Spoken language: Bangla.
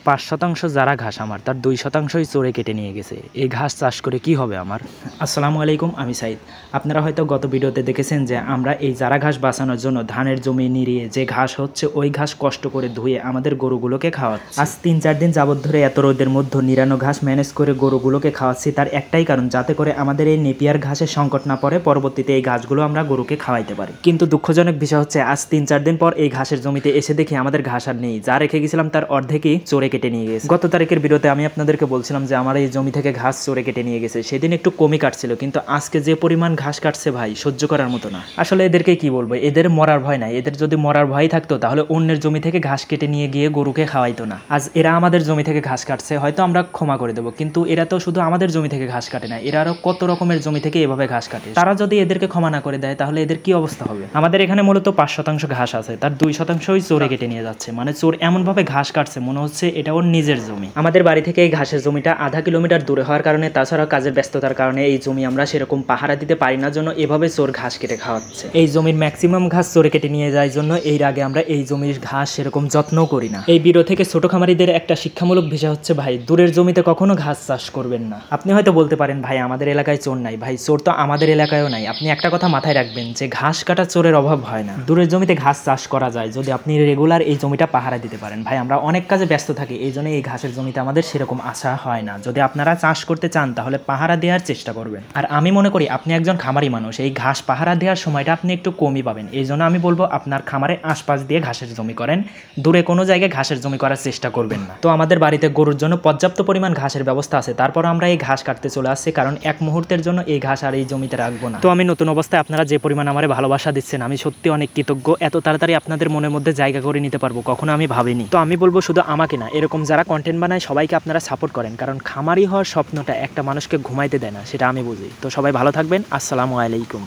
৫% যারা ঘাস আমার তার ২%ই চোরে কেটে নিয়ে গেছে। এই ঘাস চাষ করে কি হবে আমার? আসসালামু আলাইকুম, আমি সাইদ। আপনারা হয়তো গত ভিডিওতে দেখেছেন যে আমরা এই চারা ঘাস বাঁচানোর জন্য ধানের জমি নিড়িয়ে যে ঘাস হচ্ছে ওই ঘাস কষ্ট করে ধুয়ে আমাদের গরুগুলোকে খাওয়াচ্ছি। আজ ৩-৪ দিন যাবত ধরে এত রোদের মধ্যে নিরানো ঘাস ম্যানেজ করে গরুগুলোকে খাওয়াচ্ছি, তার একটাই কারণ যাতে করে আমাদের এই নেপিয়ার ঘাসের সংকট না পড়ে, পরবর্তীতে এই ঘাসগুলো আমরা গরুকে খাওয়াইতে পারি। কিন্তু দুঃখজনক বিষয় হচ্ছে আজ ৩-৪ দিন পর এই ঘাসের জমিতে এসে দেখি আমাদের ঘাস আর নেই। যা রেখে গেছিলাম তার অর্ধেকই চোরে কেটে নিয়ে গেছে। গত তারিখের ভিডিওতে আমি আপনাদেরকে বলছিলাম যে আমার এই জমি থেকে ঘাস চোরে কেটে নিয়ে গেছে। সেদিন একটু কমই কাটছিল, কিন্তু আজকে যে পরিমাণ ঘাস কাটছে ভাই, সহ্য করার মতো না। আসলে এদেরকে কি বলবো, এদের মরার ভয় নাই। এদের যদি মরার ভয় থাকতো তাহলে অন্যের জমি থেকে ঘাস কেটে নিয়ে গিয়ে গরুকে খাওয়াইতো না। আজ এরা আমাদের জমি থেকে ঘাস কাটছে, হয়তো আমরা ক্ষমা করে দেবো, কিন্তু এরা তো শুধু আমাদের জমি থেকে ঘাস কাটে না, এরা আরো কত রকমের জমি থেকে এভাবে ঘাস কাটে। তারা যদি এদেরকে ক্ষমা না করে দেয় তাহলে এদের কি অবস্থা হবে? আমাদের এখানে মূলত ৫% ঘাস আছে, তার ২%ই চোরে কেটে নিয়ে যাচ্ছে। মানে চোর এমন ভাবে ঘাস কাটছে মনে হচ্ছে এটা ওর নিজের জমি। আমাদের বাড়ি থেকে এই ঘাসের জমিটা আধা কিলোমিটার দূরে হওয়ার কারণে, তাছাড়া কাজের ব্যস্ততার কারণে এই জমি আমরা সেরকম পাহারা দিতে পারি না, জন্য এভাবে চোর ঘাস কেটে খাওয়াচ্ছে। এই জমির ম্যাক্সিমাম ঘাস চোরে কেটে নিয়ে যায় জন্য এর আগে আমরা এই জমির ঘাস সেরকম যত্নও করি না। এই ভিডিও থেকে ছোট খামারিদের একটা শিক্ষামূলক বিষয় হচ্ছে ভাই, দূরের জমিতে কখনো ঘাস চাষ করবেন না। আপনি হয়তো বলতে পারেন ভাই আমাদের এলাকায় চোর নাই। ভাই চোর তো আমাদের এলাকায়ও নাই। আপনি একটা কথা মাথায় রাখবেন যে ঘাস কাটা চোরের অভাব হয় না। দূরের জমিতে ঘাস চাষ করা যায় যদি আপনি রেগুলার এই জমিটা পাহারা দিতে পারেন। ভাই আমরা অনেক কাজে ব্যস্ত থাকি, এই জন্য এই ঘাসের জমিতে আমাদের সেরকম আশা হয় না। যদি আপনারা চাষ করতে চান তাহলে পাহারা দেওয়ার চেষ্টা করবেন। আর আমি মনে করি আপনি একজন খামারি মানুষ, এই ঘাস পাহারা দেওয়ার সময়টা আপনি একটু কমই পাবেন। এই জন্য আমি বলবো আপনার খামারের আশপাশ দিয়ে ঘাসের জমি করেন, দূরে কোনো জায়গায় ঘাসের জমি করার চেষ্টা করবেন না। তো আমাদের বাড়িতে গরুর জন্য পর্যাপ্ত পরিমাণ ঘাসের ব্যবস্থা আছে, তারপর আমরা এই ঘাস কাটতে চলে আসছি, কারণ এক মুহূর্তের জন্য এই ঘাস আর এই জমিতে রাখবো না। তো আমি নতুন অবস্থায় আপনারা যে পরিমাণ আমার ভালোবাসা দিচ্ছেন, আমি সত্যি অনেক কৃতজ্ঞ। এত তাড়াতাড়ি আপনাদের মনের মধ্যে জায়গা করে নিতে পারবো কখনো আমি ভাবিনি। তো আমি বলবো শুধু আমাকে না, এরকম যারা কন্টেন্ট বানায় সবাইকে আপনারা সাপোর্ট করেন, কারণ খামারি হওয়ার স্বপ্নটা একটা মানুষকে ঘুমাইতে দেয় না, সেটা আমি বুঝি। তো সবাই ভালো থাকবেন। আসসালামু আলাইকুম।